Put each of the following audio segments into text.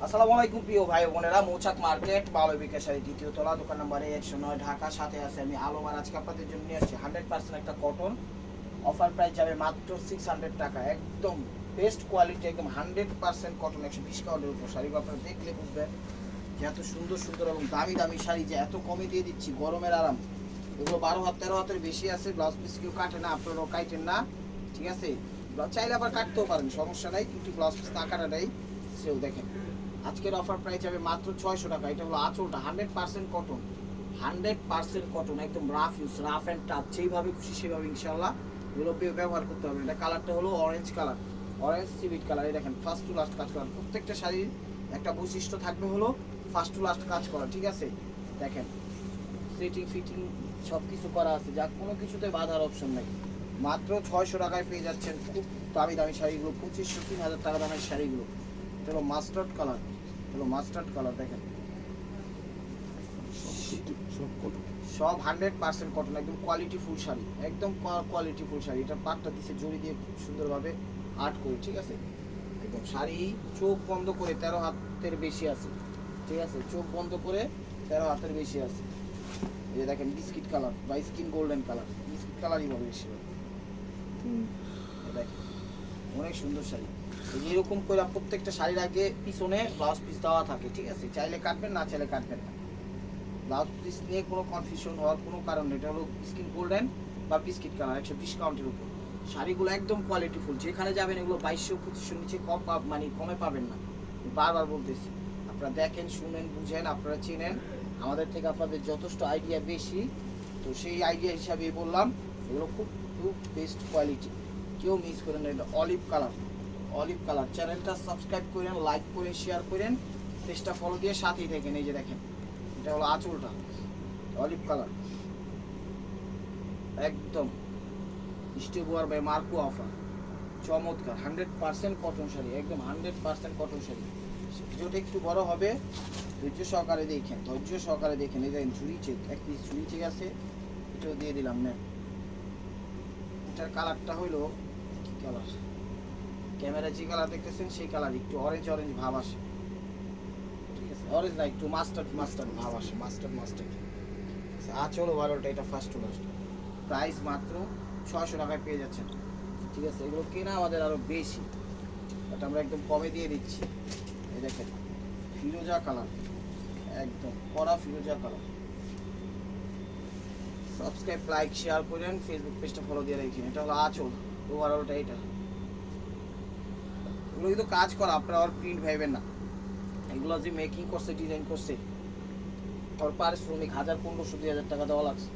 আসসালামু আলাইকুম প্রিয় ভাই বোনেরা, মৌচাক মার্কেট মালবিকা শাড়ি দ্বিতীয় তলা, দোকান নম্বর 109, ঢাকা। সাথে আছে আমি আলম। আর আজকে আপনাদের জন্য নিয়ে আসছি 100% একটা কটন। অফার প্রাইস যাবে মাত্র 600 টাকা। একদম বেস্ট কোয়ালিটি, একদম 100% কটন, 120 কাউন্টের উপর শাড়িগুলো আপনারা দেখলে বুঝবেন যে এত সুন্দর সুন্দর এবং দামি দামি শাড়ি যে এত কমে দিয়ে দিচ্ছি। গরমের আরাম। এগুলো 12 হাত 13 হাতের বেশি আছে। ব্লাউজ পিস কেউ কাটে না, আপনারাও কাটেন না, ঠিক আছে। চাইলে আবার কাটতেও পারেন, সমস্যা নাই, কিন্তু ব্লাউজ পিস না কাটা নেই সেও দেখেন। আজকের অফার প্রাইস যাবে মাত্র 600 টাকা। এটা হলো আঁচলটা, 100% কটন, 100% কটন, একদম rough use, rough and touch, যেইভাবে খুশি সেভাবে ইনশাল্লাহ এগুলো ব্যবহার করতে হবে। এটা কালারটা হলো অরেঞ্জ কালার, অরেঞ্জ সিভিট কালার। এই দেখেন ফার্স্ট টু লাস্ট কাজ করা। প্রত্যেকটা শাড়ির একটা বৈশিষ্ট্য থাকবে হলো ফার্স্ট টু লাস্ট কাজ করা, ঠিক আছে। দেখেন সেটিং ফিটিং সব কিছু করা আছে, যা কোনো কিছুতে বাধার অপশন নেই। মাত্র 600 টাকায় পেয়ে যাচ্ছেন খুব দামি দামি শাড়িগুলো, 2500-3000 টাকা দামের শাড়িগুলো। এটা হলো মাস্টার্ড কালার, হলো মাস্টার্ড কালার। দেখেন সব 100% কটন, একদম কোয়ালিটি ফুল শাড়ি, একদম কোয়ালিটি ফুল শাড়ি। এটা পাটটা দিচ্ছে জড়ি দিয়ে খুব সুন্দরভাবে আর্ট করে, ঠিক আছে। একদম শাড়ি চোখ বন্ধ করে 13 হাতের বেশি আছে, ঠিক আছে। চোখ বন্ধ করে 13 হাতের বেশি আছে। এই যে দেখেন বিস্কিট কালার বা স্কিন গোল্ডেন কালার, বিস্কিট কালারই বলে বেশি। দেখেন অনেক সুন্দর শাড়ি। এই যে এরকম করে প্রত্যেকটা শাড়ির আগে পিছনে ব্লাউজ পিস দেওয়া থাকে, ঠিক আছে। চাইলে কাটবেন, না চাইলে কাটবেন না। ব্লাউজ পিস নিয়ে কোনো কনফিউশন হওয়ার কোনো কারণ নেই। এটা হলো স্কিন গোল্ডেন বা বিস্কিট কালার, 120 কাউন্টের উপর। শাড়িগুলো একদম কোয়ালিটি ফুল। যেখানে যাবেন এগুলো 2200-2500 নিচে কম মানে কমে পাবেন না। বারবার বলতেছি, আপনারা দেখেন, শুনেন, বুঝেন, আপনারা চেনেন আমাদের থেকে, আপনাদের যথেষ্ট আইডিয়া বেশি, তো সেই আইডিয়া হিসাবেই বললাম এগুলো খুব খুব বেস্ট কোয়ালিটি, কেউ মিস করেন না। এটা অলিভ কালার, অলিভ কালার। চ্যানেলটা সাবস্ক্রাইব করেন, লাইক করেন, শেয়ার করেন, পেজটা ফলো দিয়ে সাথেই দেখেন। এই যে দেখেন এটা হলো আঁচলটা, অলিভ কালার, একদম স্টেবুয়ার বাই মার্কো অফার, চমৎকার 100% কটন শাড়ি, একদম 100% কটন শাড়ি। ভিডিওটা একটু বড় হবে, ধৈর্য সহকারে দেখেন, ধৈর্য সহকারে দেখেন। এই দেখেন ঝুড়ি চেক, এক পিস ঝুড়ি চেক আছে, এটাও দিয়ে দিলাম না। এটার কালারটা হইলো কি কালার, ক্যামেরা যে কালার দেখতেছেন সেই কালার, একটু অরেঞ্জ অরেঞ্জ ভাব আসে, ঠিক আছে। অরেঞ্জ না, একটু মাস্টার্ড মাস্টার্ড ভাব আসে, মাস্টার্ড মাস্টার্ড। আঁচল ওভারঅলটা এটা ফার্স্ট টু লাস্ট। প্রাইস মাত্র 600 টাকায় পেয়ে যাচ্ছেন, ঠিক আছে। এগুলো কেনা আমাদের আরও বেশি, বাট আমরা একদম কমে দিয়ে দিচ্ছি। এই দেখেন ফিরোজা কালার, একদম কড়া ফিরোজা কালার। সাবস্ক্রাইব, লাইক, শেয়ার করেন, ফেসবুক পেজটা ফলো দিয়ে রাখেন। এটা হলো আঁচল ওভারঅলটা এটা। এগুলো কিন্তু কাজ করা, আপনারা আর প্রিন্ট ভাইবেন না। এগুলো যে মেকিং করছে, ডিজাইন করছে, ওর পারিশ্রমিক 1000-1500-2000 টাকা দেওয়া লাগছে।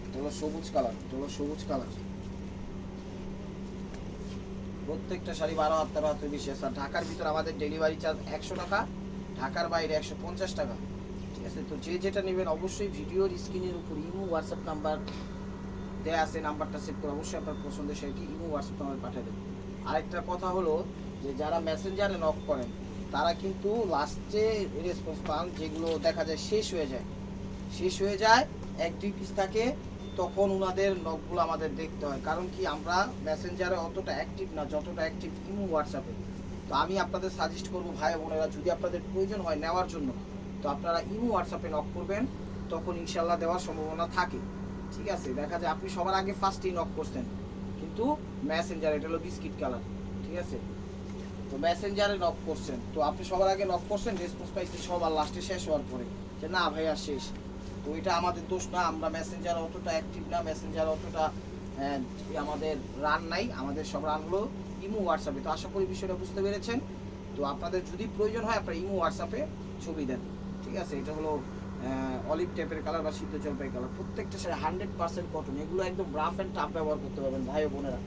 এটা হলো সবুজ কালার, এটা হলো সবুজ কালার। প্রত্যেকটা শাড়ি 12 হাত 13 হাতের বেশি আছে। আর ঢাকার ভিতর আমাদের ডেলিভারি চার্জ 100 টাকা, ঢাকার বাইরে 150 টাকা, ঠিক আছে। তো যে যেটা নেবেন অবশ্যই ভিডিওর স্ক্রিনের উপর ইমো হোয়াটসঅ্যাপ নাম্বার দেওয়া আছে, নাম্বারটা সেভ করে অবশ্যই আপনার পছন্দের শাড়িটি ইমো হোয়াটসঅ্যাপ নাম্বার পাঠিয়ে দেবেন। আরেকটা কথা হলো যে যারা মেসেঞ্জারে নক করেন তারা কিন্তু লাস্টে রেসপন্স পান, যেগুলো দেখা যায় শেষ হয়ে যায়, শেষ হয়ে যায়, 1-2 পিস থাকে, তখন ওনাদের নকগুলো আমাদের দেখতে হয়। কারণ কি, আমরা মেসেঞ্জারে অতটা অ্যাক্টিভ না যতটা অ্যাক্টিভ ইমো হোয়াটসঅ্যাপে। তো আমি আপনাদের সাজেস্ট করবো ভাই বোনেরা, যদি আপনাদের প্রয়োজন হয় নেওয়ার জন্য, তো আপনারা ইমো হোয়াটসঅ্যাপে নক করবেন, তখন ইনশাল্লাহ দেওয়ার সম্ভাবনা থাকে, ঠিক আছে। দেখা যায় আপনি সবার আগে ফার্স্টেই নক করছেন, কিন্তু মেসেঞ্জার, এটা হলো বিস্কিট কালার, ঠিক আছে। তো মেসেঞ্জারে নক করছেন, তো আপনি সবার আগে নক করছেন, রেসপন্স পাইছেন সবার লাস্টে শেষ হওয়ার পরে, যে না ভাইয়া শেষ। তো এটা আমাদের দোষ না, আমরা মেসেঞ্জারে অতটা অ্যাক্টিভ না, মেসেঞ্জারে অতটা আমাদের রান নাই, আমাদের সব রান হলো ইমো হোয়াটসঅ্যাপে। তো আশা করি বিষয়টা বুঝতে পেরেছেন। তো আপনাদের যদি প্রয়োজন হয় আপনারা ইমো হোয়াটসঅ্যাপে ছবি দেন, ঠিক আছে। এটা হলো অলিভ টাইপের কালার বা সিদ্ধ জলপাই কালার। প্রত্যেকটা শাড়ি 100% কটন, এগুলো একদম রাফ অ্যান্ড টাফ ব্যবহার করতে পারবেন ভাই বোনেরা,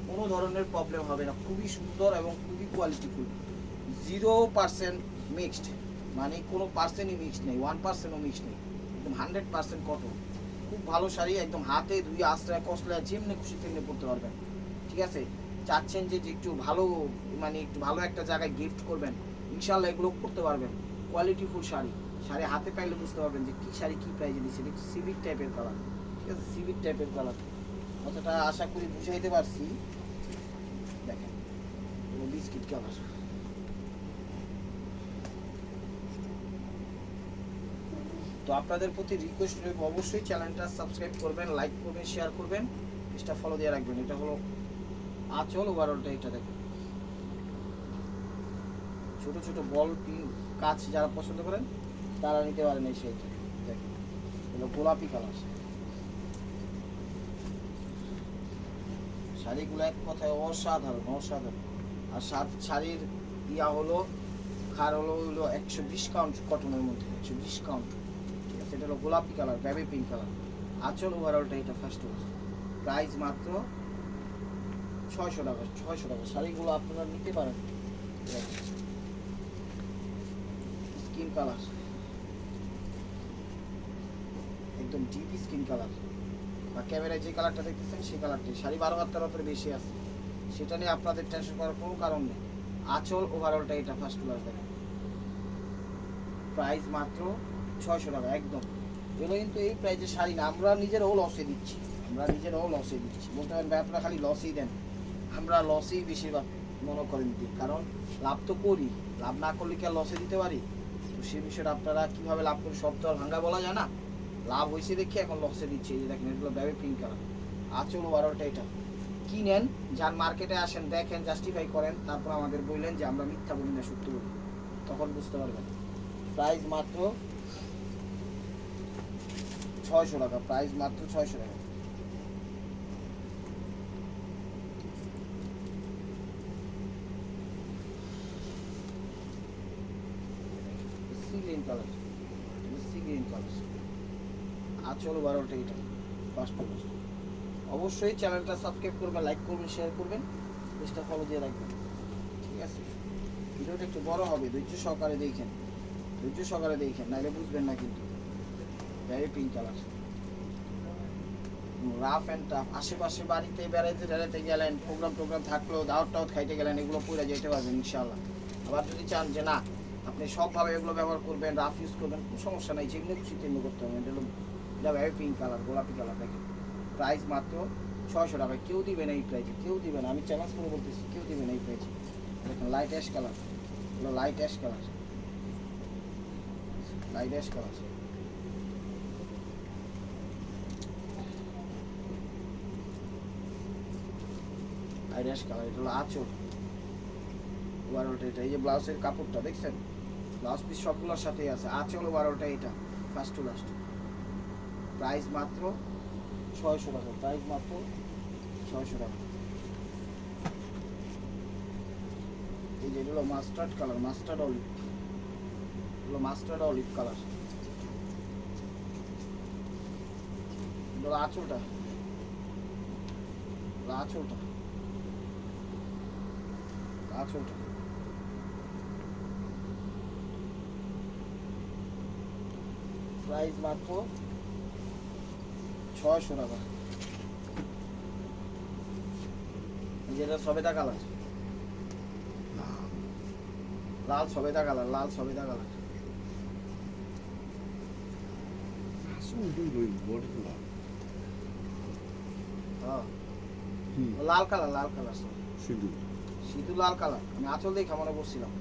কোনো ধরনের প্রবলেম হবে না। খুবই সুন্দর এবং খুবই কোয়ালিটিফুল, 0% মিক্সড, মানে কোনো পার্সেন্টই মিক্সড নেই, 1%ও মিক্সড নেই, একদম 100% কটন। খুব ভালো শাড়ি, একদম হাতে ধুয়ে আশ্রয় কষলায় যেমনি খুশি তেমনি পড়তে পারবেন, ঠিক আছে। চাচ্ছেন যে একটু ভালো, মানে একটু ভালো একটা জায়গায় গিফট করবেন, ইনশাল্লাহ এগুলো করতে পারবেন। কোয়ালিটিফুল শাড়ি, শাড়ি হাতে পাইলে বুঝতে পারবেন যে কী শাড়ি কী প্রাইজে দিচ্ছে। একটু সিভিক টাইপের কালার, ঠিক আছে, সিভিক টাইপের কালার। অতটা আশা করি বুঝাইতে পারছি। দেখেন বিস্কিট কালার, তো আপনাদের প্রতি রিকোয়েস্ট রইব অবশ্যই চ্যানেলটা সাবস্ক্রাইব করবেন, লাইক করবেন, শেয়ার করবেন, পেজটা ফলো দিয়ে রাখবেন। এটা হলো আঁচল, ওভারঅলটা এটা দেখেন ছোট ছোট বল পিন কাজ যারা পছন্দ করেন তারা নিতে পারেন। এই সেইটা দেখেন হলো গোলাপি কালার। শাড়িগুলো এক কথায় অসাধারণ অসাধারণ। আর শাড়ির ইয়া হলো খার হলো 120 কাউন্ট কটনের মধ্যে, 120 কাউন্ট, ঠিক আছে। এটা হলো গোলাপি কালার, বেবি পিঙ্ক কালার। আঁচল ওভারঅলটা এটা ফার্স্ট প্রাইস মাত্র 600 টাকা। 600 টাকা শাড়িগুলো আপনারা নিতে পারেন। স্কিন কালার একদম ডিপ স্কিন কালার, বা ক্যামেরায় যে কালারটা দেখতেছেন সেই কালারটাই। শাড়ি 12 হাত 13 বেশি আছে, সেটা নিয়ে আপনাদের টেনশন করার কোনো কারণ নেই। আঁচল ওভারঅলটা এটা ফার্স্ট ক্লাস দেখেন, প্রাইস মাত্র 600 টাকা একদম। এগুলো কিন্তু এই প্রাইসে শাড়ি না, আমরা নিজেরাও লসে দিচ্ছি, আমরা নিজেরাও লসে দিচ্ছি। বলতে পারেন ভাই আপনারা খালি লসই দেন, আমরা লসেই বেশিরভাগ মনে করেন দিই, কারণ লাভ তো করি, লাভ না করলে কি আর লসে দিতে পারি? তো সেই বিষয়টা আপনারা কীভাবে লাভ করি সব তো আর ভাঙ্গা বলা যায় না। লাভ হয়েছে দেখে এখন লসে দিচ্ছে। এই যে দেখেন এগুলো বেবি পিঙ্ক কালার, আঁচল ওভারঅলটা এটা। কিনেন, যান মার্কেটে আসেন, দেখেন, জাস্টিফাই করেন, তারপর আমাদের বললেন যে আমরা মিথ্যা বলি না সত্য বলি, তখন বুঝতে পারবেন। প্রাইস মাত্র 600 টাকা, প্রাইস মাত্র 600 টাকা। Sea green colour, sea green colour, আঁচল ওভারঅলটা এটা ফার্স্ট। অবশ্যই চ্যানেলটা সাবস্ক্রাইব করবেন, লাইক করবেন, শেয়ার করবেন, পেজটা ফলো দিয়ে রাখবেন, ঠিক আছে। ভিডিওটা একটু বড় হবে, ধৈর্য সহকারে দেখেন, ধৈর্য সহকারে দেখেন, নাহলে বুঝবেন না কিন্তু। Very pink colour, rough and tough. আশেপাশে বাড়িতে বেড়াইতে টেড়াইতে গেলেন, প্রোগ্রাম থাকলেও দাওয়াত টাওয়াত খাইতে গেলেন, এগুলো পরে যেতে পারবেন ইনশাআল্লাহ। আবার যদি চান যে না আপনি সবভাবে এগুলো ব্যবহার করবেন, রাফ ইউজ করবেন, কোনো সমস্যা নাই, যেগুলো খুশি তেমনি করতে হবে। এটা হলো এটা ভেরি পিঙ্ক কালার, গোলাপি কালার দেখেন, প্রাইস মাত্র 600 টাকা। কেউ দিবে না এই প্রাইসে, কেউ দিবে না, আমি চ্যালেঞ্জ করে বলতেছি, কেউ দিবে না এই প্রাইসে। দেখেন লাইট অ্যাশ কালার, হলো light ash colour, light ash colour. Light ash colour, এটা হলো আঁচল ওভারঅলটা এটা। এই যে ব্লাউজের কাপড়টা দেখছেন, ব্লাউজ পিস সবগুলোর সাথেই আছে। আঁচল ওভারঅলটা এটা ফার্স্ট টু লাস্ট, প্রাইস মাত্র 600 টাকা, প্রাইস মাত্র 600 টাকা। এই যে হলো মাস্টার্ড কালার, মাস্টার্ড অলিভ, হলো মাস্টার্ড অলিভ কালার। আঁচলটা, আঁচলটা, আঁচলটা প্রাইস মাত্র 600 টাকা। যেটা সবেদা কালার, লাল সবেদা কালার, লাল সবেদা কালার। হ্যাঁ লাল কালার, লাল কালার, সিঁদুর লাল কালার। আমি আঁচল দেখে মনে করছিলাম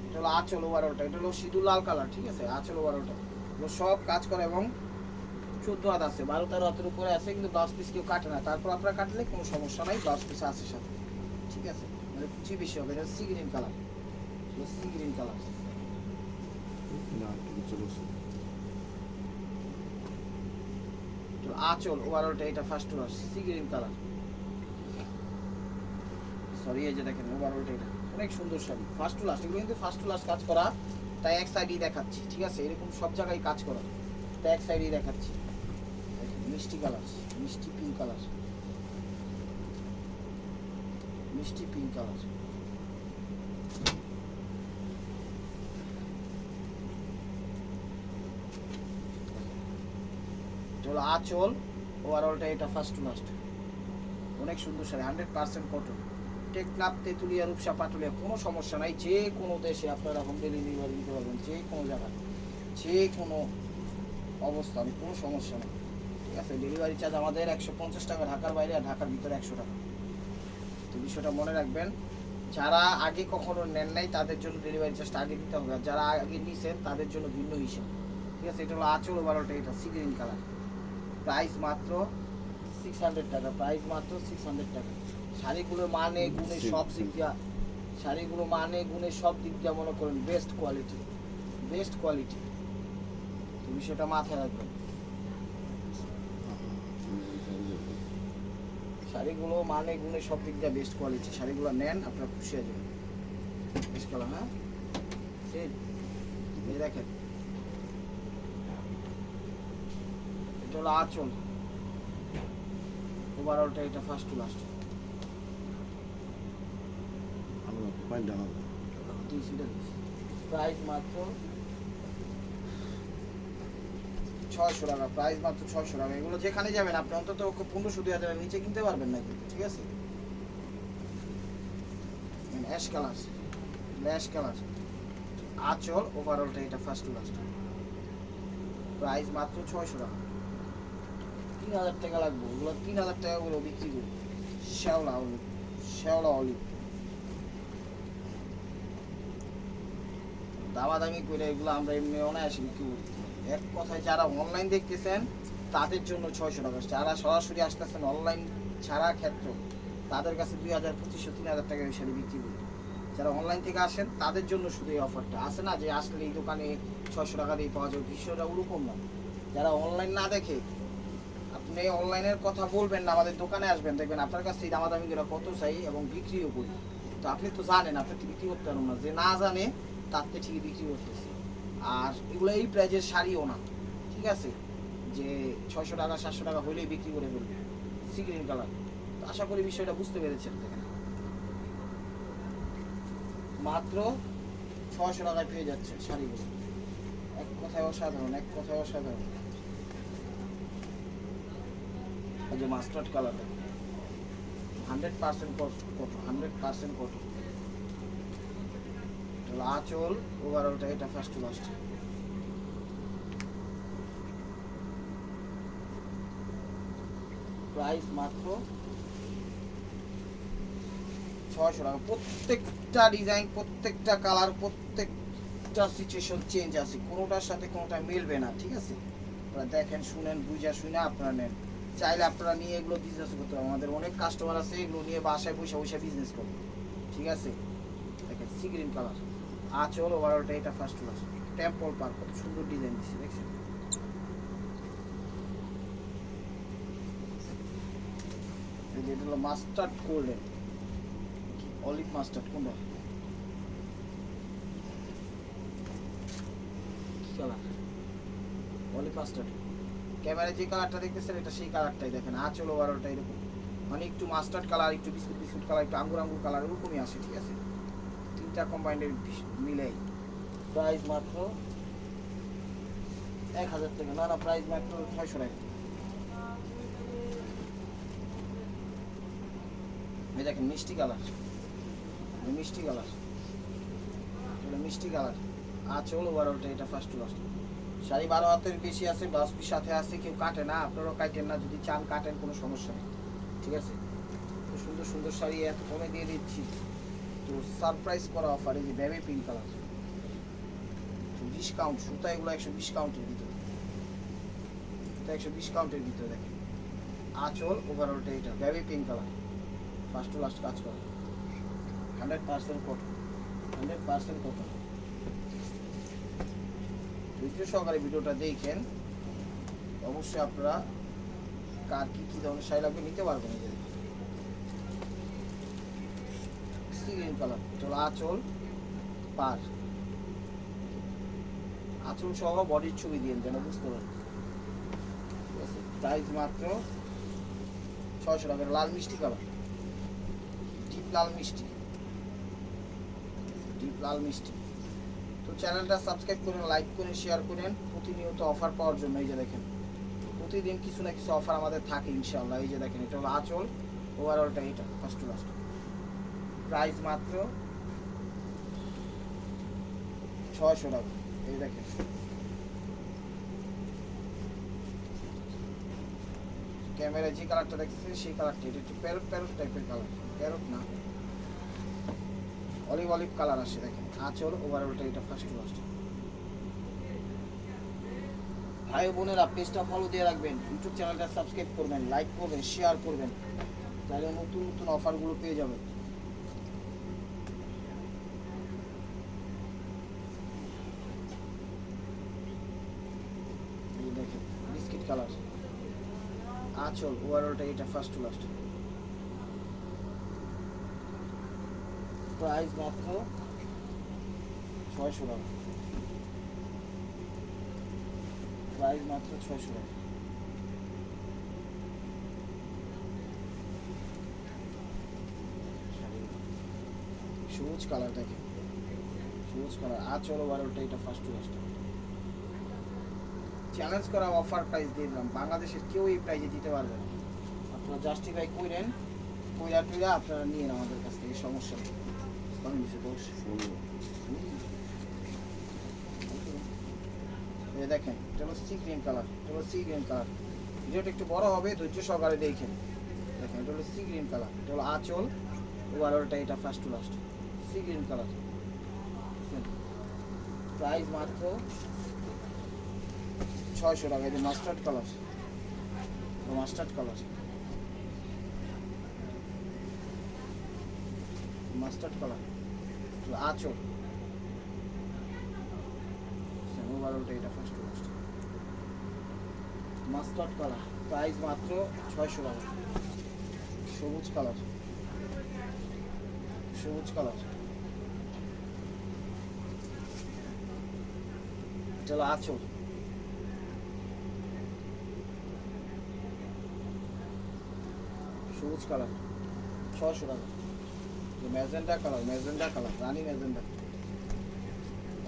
এটা হলো আঁচল ওভারঅলটা, এটা হলো সিঁদুর লাল কালার, ঠিক আছে। আঁচল ওভারঅলটা এগুলো সব কাজ করে এবং 14 হাত আছে, 12-13 হাতের উপরে আছে, কিন্তু ব্লাউজ পিস কেউ কাটে না। তারপর আপনারা কাটলে কোনো সমস্যা নাই, ব্লাউজ পিস আছে সাথে, ঠিক আছে। মানে কুচি বেশি হবে। এটা sea green colour, sea green colour, আঁচল ওভারঅলটা এটা first wash, sea green colour. Sorry এই যে দেখেন ওভারঅলটা এটা অনেক সুন্দর শাড়ি, ফার্স্ট টু লাস্ট। এগুলো কিন্তু ফার্স্ট টু লাস্ট কাজ করা, তাই এক সাইডই দেখাচ্ছি, ঠিক আছে। এরকম সব জায়গায় কাজ করা, তাই এক সাইডই দেখাচ্ছি। মিষ্টি কালার, মিষ্টি পিঙ্ক কালার, মিষ্টি পিঙ্ক কালার। হলো আঁচল ওভারঅলটা এটা ফার্স্ট টু লাস্ট, অনেক সুন্দর শাড়ি, 100% কটন। টেকনাফ, তেঁতুলিয়া, রূপসা, পাটুলিয়া, কোনো সমস্যা নাই। যে কোনো দেশে আপনারা হোম ডেলিভারি দিতে পারবেন, যে কোনো জায়গায়, যে কোনো অবস্থানে, কোনো সমস্যা নেই, ঠিক আছে। ডেলিভারি চার্জ আমাদের 150 টাকা ঢাকার বাইরে, আর ঢাকার ভিতরে 100 টাকা। তো বিষয়টা মনে রাখবেন, যারা আগে কখনো নেন নাই তাদের জন্য ডেলিভারি চার্জটা আগে দিতে হবে, আর যারা আগে নিয়েছেন তাদের জন্য ভিন্ন হিসাব, ঠিক আছে, এটা হলো আঁচল ওভারঅলটা, এটা সি গ্রিন কালার। প্রাইস মাত্র 600 টাকা, প্রাইস মাত্র 600 টাকা। শাড়িগুলো মানে গুণে সব দিক দিয়া, শাড়িগুলো মানে গুণে সব দিক দিয়া মনে করেন বেস্ট কোয়ালিটি, বেস্ট কোয়ালিটি। তো বিষয়টা মাথায় রাখবেন। শাড়িগুলো মানে গুণে সব দিক দিয়ে বেস্ট কোয়ালিটি। শাড়িগুলো নেন, আপনারা খুশি হয়ে যাবেন। বেস্ট কালার, হ্যাঁ এই দেখেন, এটা হলো আঁচল ওভারঅলটা, এটা ফার্স্ট টু লাস্ট। প্রাইস মাত্র 600 টাকা, প্রাইস মাত্র 600 টাকা। এগুলো যেখানে যাবেন আপনি অন্তত 1500-2000 নিচে কিনতে পারবেন না কিন্তু, ঠিক আছে। অ্যাশ কালার, অ্যাশ কালার আঁচল ওভারঅলটা, এটা ফার্স্ট টু লাস্ট। প্রাইস মাত্র 600 টাকা। 3000 টাকা লাগবে, ওগুলো 3000 টাকা করে বিক্রি করি। শ্যাওলা অলিভ, শ্যাওলা অলিভ দামাদামি করে এগুলো আমরা এমনি অনায়াসে বিক্রি করি। এক কথায় যারা অনলাইন দেখতেছেন তাদের জন্য 600 টাকা, যারা সরাসরি আসতেছেন অনলাইন ছাড়া ক্ষেত্র তাদের কাছে 2000, 2500, 3000 টাকা এই শাড়ি বিক্রি করি। যারা অনলাইন থেকে আসেন তাদের জন্য শুধু এই অফারটা আছে না, যে আসলে এই দোকানে 600 টাকা দিয়ে পাওয়া যাবে, বিষয়টা ওরকম না। যারা অনলাইন না দেখে, আপনি অনলাইনের কথা বলবেন না, আমাদের দোকানে আসবেন, দেখবেন আপনার কাছে এই দামাদামি করে কত চাই এবং বিক্রিও করি। তো আপনি তো জানেন, আপনি তো বিক্রি করতে পারবেন না, যে না জানে তার থেকে ঠিকই বিক্রি করতেছি। আর এগুলো এই প্রাইজের শাড়িও না, ঠিক আছে, যে 600 টাকা 700 টাকা হইলেই বিক্রি করে ফেলবে। সি গ্রিন কালার, তো আশা করি বিষয়টা বুঝতে পেরেছেন। দেখেন মাত্র 600 টাকায় পেয়ে যাচ্ছে শাড়িগুলো, এক কথায় অসাধারণ, এক কথায় অসাধারণ। এই যে মাস্টার্ড কালারটা 100% কটন, 100% কটন। আঁচল ওভারঅলটা, এটা ফার্স্ট টু লাস্ট। প্রাইস মাত্র 600 টাকা। প্রত্যেকটা ডিজাইন, প্রত্যেকটা কালার, প্রত্যেকটা সিচুয়েশন চেঞ্জ আছে, কোনোটার সাথে কোনোটা মিলবে না, ঠিক আছে। আপনারা দেখেন, শুনেন, বুঝা শুনে আপনারা নেন। চাইলে আপনারা নিয়ে এগুলো বিজনেস করতে পারেন। আমাদের অনেক কাস্টমার আছে এগুলো নিয়ে বাসায় বসে বসে বিজনেস করবে, ঠিক আছে। দেখেন সি গ্রিন কালার, আঁচল ওভারঅলটা, এটা first to last. Temple park, কত সুন্দর ডিজাইন দিচ্ছে, দেখছেন। এটা হলো মাস্টার্ড গোল্ডেন, অলিভ মাস্টার্ড, কোনটা কি কালার? Olive mustard. ক্যামেরায় যে কালারটা দেখতেছেন এটা সেই কালারটাই। দেখেন আঁচল ওভারঅলটা এরকম, মানে একটু মাস্টার্ড কালার, একটু বিস্কুট বিস্কুট কালার, একটু আঙ্গুর আঙ্গুর কালার, এরকমই আসে, ঠিক আছে। তিনটা কম্বাইন্ডের মিলেই। প্রাইস মাত্র 1000 টাকা, না না, প্রাইস মাত্র 600 টাকা। এই দেখেন মিষ্টি কালার, মিষ্টি কালার, এটা মিষ্টি কালার আঁচল ওভারঅলটা, এটা ফার্স্ট টু লাস্ট। শাড়ি 12 হাতের বেশি আছে, ব্লাউজ পিস সাথে আছে, কেউ কাটে না, আপনারাও কাটেন না, যদি চান কাটেন, কোনো সমস্যা নেই, ঠিক আছে। তো সুন্দর সুন্দর শাড়ি এত কমে দিয়ে দিচ্ছি, তো সারপ্রাইজ করা অফার। এই যে বেবি পিঙ্ক কালার, ডিসকাউন্ট সুতা, এগুলো 120 কাউন্টের ভিতরে, এটা 120 কাউন্টের ভিতরে। দেখেন আঁচল ওভারঅলটা, এটা baby pink colour, first to last কাজ করা, 100% কটন, 100% কটন। ধৈর্য সহকারে ভিডিওটা দেখেন, অবশ্যই আপনারা কার কি কি ধরনের শাড়ি লাগবে নিতে পারবেন। এই যে সি গ্রিন কালার, এটা হলো আঁচল পার, আঁচল সহ বডির ছবি দিয়ে যেন বুঝতে পারেন, ঠিক আছে। প্রাইস মাত্র 600 টাকা। লাল মিষ্টি কালার, ডিপ লাল মিষ্টি, ডিপ লাল মিষ্টি। তো চ্যানেলটা সাবস্ক্রাইব করুন, লাইক করুন, শেয়ার করুন প্রতিনিয়ত অফার পাওয়ার জন্য। এই যে দেখেন প্রতিদিন কিছু না কিছু অফার আমাদের থাকে ইনশাআল্লাহ। এই যে দেখেন এটা হলো আঁচল ওভারঅলটা, এটা ফার্স্ট টু লাস্ট। প্রাইস মাত্র 600 টাকা। এই দেখেন ক্যামেরায় যে কালারটা দেখতেছেন সেই কালারটা, এটা একটু প্যারট প্যারট টাইপের কালার, প্যারট না, অলিভ অলিভ কালার আসে। দেখেন আঁচল ওভারঅলটা, এটা ফার্স্ট টু লাস্ট। ভাই বোনেরা পেজটা ফলো দিয়ে রাখবেন, ইউটিউব চ্যানেলটা সাবস্ক্রাইব করবেন, লাইক করবেন, শেয়ার করবেন, তাহলে নতুন নতুন অফারগুলো পেয়ে যাবেন। এই দেখেন বিস্কিট কালার, আঁচল ওভারঅলটা এটা ফার্স্ট টু লাস্ট। প্রাইস মাত্র 600 টাকা, প্রাইস মাত্র 600 টাকা। সবুজ কালার দেখেন, সবুজ কালার আঁচল ওভারঅলটা এটা ফার্স্ট টু লাস্ট। চ্যালেঞ্জ করা অফার প্রাইস দিয়ে দিলাম, বাংলাদেশের কেউ এই প্রাইজে দিতে পারবে না। আপনারা জাস্টিফাই করেন, কইরা টুইরা আপনারা নিয়েন আমাদের কাছ থেকে, সমস্যা নেই। দেখেন এটা হলো সি গ্রিন কালার, এটা হলো সি গ্রিন কালার। ভিডিওটা একটু বড় হবে, ধৈর্য সহকারে দেখেন। দেখেন এটা হলো সি গ্রিন কালার, এটা হলো আঁচল ওভারঅলটা এটা first to last, sea green colour. Price মাত্র 600 টাকা। এটা mustard colour, mustard colour, mustard colour আঁচল ওভারঅলটা এটা first to last, mustard colour. Price মাত্র 600 টাকা। সবুজ কালার, সবুজ কালার, এটা হলো আঁচল, সবুজ কালার 600 টাকা। ম্যাজেন্ডা কালার, ম্যাজেন্ডা কালার, রানী ম্যাজেন্ডা,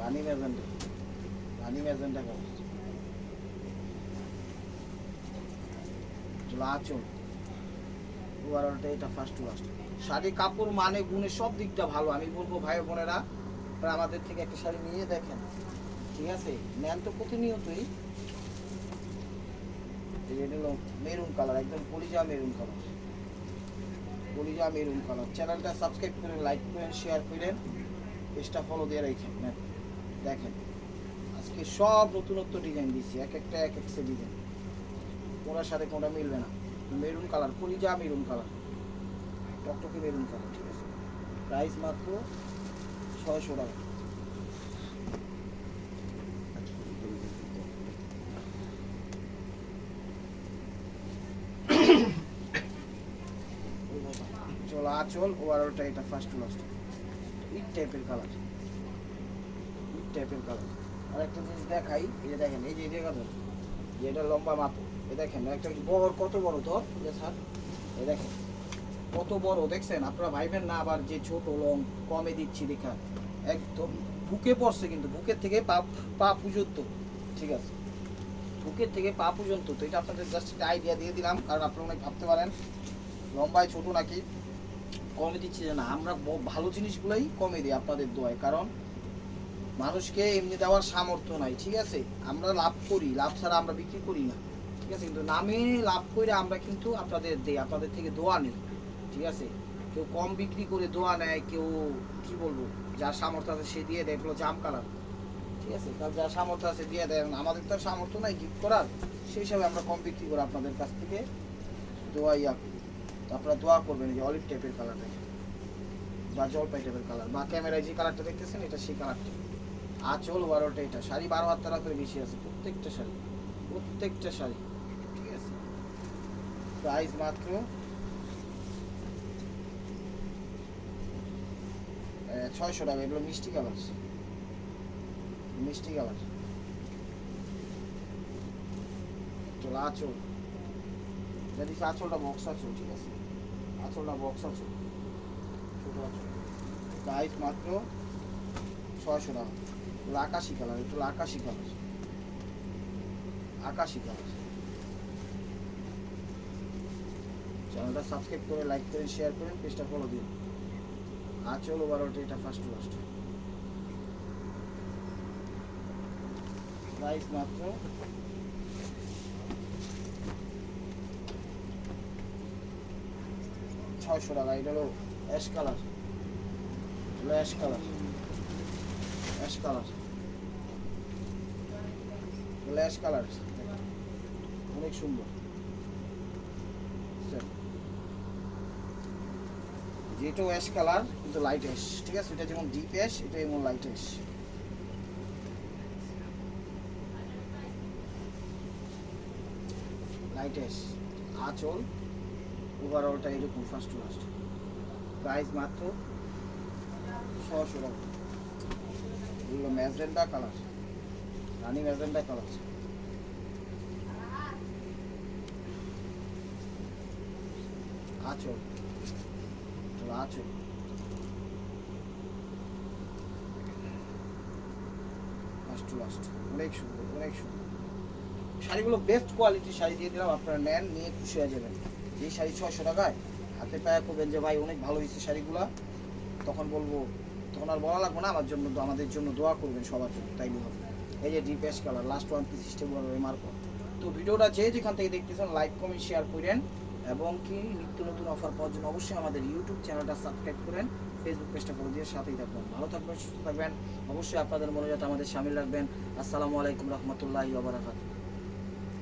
রানী ম্যাজেন্ডা, রানী ম্যাজেন্ডা কালার, আঁচল ওভারঅলটা এটা ফার্স্ট টু লাস্ট। শাড়ি কাপড় মানে গুণে সব দিকটা ভালো। আমি বলবো ভাই বোনেরা আপনারা আমাদের থেকে একটা শাড়ি নিয়ে দেখেন, ঠিক আছে? নেন তো প্রতিনিয়তই। এটা হলো মেরুন কালার, একদম কলিজা মেরুন কালার, কলিজা মেরুন কালার। চ্যানেলটা সাবস্ক্রাইব করেন, লাইক করেন, শেয়ার করেন, পেজটা ফলো দিয়ে রাখেন। দেখেন আজকে সব নতুনত্ব ডিজাইন দিচ্ছি, এক একটা এক এক সে ডিজাইন, কোনটার সাথে কোনটা মিলবে না। মেরুন কালার, কলিজা মেরুন কালার, টকটকে মেরুন কালার, ঠিক আছে? প্রাইস মাত্র 600 টাকা। চল আঁচল ওভারঅলটা এটা ফার্স্ট টু লাস্ট, ইট টাইপের কালার, ইট টাইপের কালার। আর একটা জিনিস দেখাই, এই যে দেখেন, এই যে এটা কথা, এটা লম্বা মাপো, এই দেখেন একটা বহর কত বড় ধর, স্যার এই দেখেন কত বড়, দেখছেন? আপনারা ভাইবেন না আবার যে ছোট লং কমে দিচ্ছি দেখা, একদম বুকে পড়ছে, কিন্তু বুকের থেকে পা পর্যন্ত, ঠিক আছে? বুকের থেকে পা পর্যন্ত। তো এটা আপনাদের জাস্ট একটা আইডিয়া দিয়ে দিলাম, কারণ আপনারা অনেক ভাবতে পারেন লম্বায় ছোট নাকি, কমে দিচ্ছি যে না, আমরা ভালো জিনিসগুলোই কমে দিই আপনাদের দোয়ায়, কারণ মানুষকে এমনি দেওয়ার সামর্থ্য নাই, ঠিক আছে? আমরা লাভ করি, লাভ ছাড়া আমরা বিক্রি করি না, ঠিক আছে? কিন্তু নামে লাভ করে আমরা কিন্তু আপনাদের দিই, আপনাদের থেকে দোয়া নিই, ঠিক আছে? কেউ কম বিক্রি করে দোয়া নেয়, কেউ কি বলবো, যার সামর্থ্য আছে সে দিয়ে দেয়। এগুলো জাম কালার, ঠিক আছে? কারণ যার সামর্থ্য আছে দিয়ে দেয়, আমাদের তো সামর্থ্য নাই গিফট করার, সেই হিসাবে আমরা কম বিক্রি করে আপনাদের কাছ থেকে দোয়া করি। তো আপনারা দোয়া করবেন, যে অলিভ টাইপের কালার দেখেন, বা জলপাই টাইপের কালার, বা ক্যামেরায় যে কালারটা দেখতেছেন এটা সেই কালারটা। আঁচল ওভারঅলটা এটা, শাড়ি 12 হাত টাকা করে বেশি আছে, প্রত্যেকটা শাড়ি, প্রত্যেকটা শাড়ি, ঠিক আছে? প্রাইস মাত্র 600 টাকা। এগুলো মিষ্টি কালার, মিষ্টি কালার। চল আঁচল, যদি আঁচলটা বক্স আঁচল, ঠিক আছে? আঁচলটা বক্স আঁচল, ছোট আঁচল। প্রাইস মাত্র 600 টাকা। আকাশি কালার, একটু আকাশি কালার, আকাশি কালার। চ্যানেলটা সাবস্ক্রাইব করে, লাইক করেন, শেয়ার করেন, পেজটা ফলো দিন। আঁচল ওভারঅলটা এটা ফার্স্ট টু লাস্ট। প্রাইস মাত্র 600 টাকা। এটা হলো অ্যাশ কালার, হলো ash colour, ash colour, ash colour, অনেক সুন্দর। যেটাও অ্যাশ কালার কিন্তু লাইট অ্যাশ, ঠিক আছে? এটা যেমন ডিপ অ্যাশ, এটা যেমন লাইট অ্যাশ। লাইট অ্যাশ আঁচল ওভারঅলটা এরকম ফার্স্ট টু লাস্ট। প্রাইস মাত্র 600 টাকা। এগুলো ম্যাজেন্টা কালার, রানি ম্যাজেন্টা কালার। আঁচল, আঁচল ফার্স্ট টু লাস্ট, অনেক সুন্দর, অনেক সুন্দর শাড়িগুলো। বেস্ট কোয়ালিটির শাড়ি দিয়ে দিলাম, আপনারা নেন, নিয়ে খুশি হয়ে যাবেন। এই শাড়ি 600 টাকায় হাতে পায়ে করবেন যে ভাই অনেক ভালো হয়েছে শাড়িগুলা, তখন বলবো, তখন আর বলা লাগবে না আমার জন্য, আমাদের জন্য দোয়া করবেন সবার জন্য, তাইলে হবে। এই যে deep ash colour, last one piece system mark. তো ভিডিওটা যে যেখান থেকে দেখতেছেন লাইক কমেন্ট শেয়ার করেন, এবং কি নিত্য নতুন অফার পাওয়ার জন্য অবশ্যই আমাদের ইউটিউব চ্যানেলটা সাবস্ক্রাইব করেন, ফেসবুক পেজটা ফলো দিয়ে সাথেই থাকবেন। ভালো থাকবেন, সুস্থ থাকবেন, অবশ্যই আপনাদের মনোযোগ আমাদের সামিল রাখবেন। আসসালামু আলাইকুম রহমতুল্লাহি ওয়া বারাকাতুহু।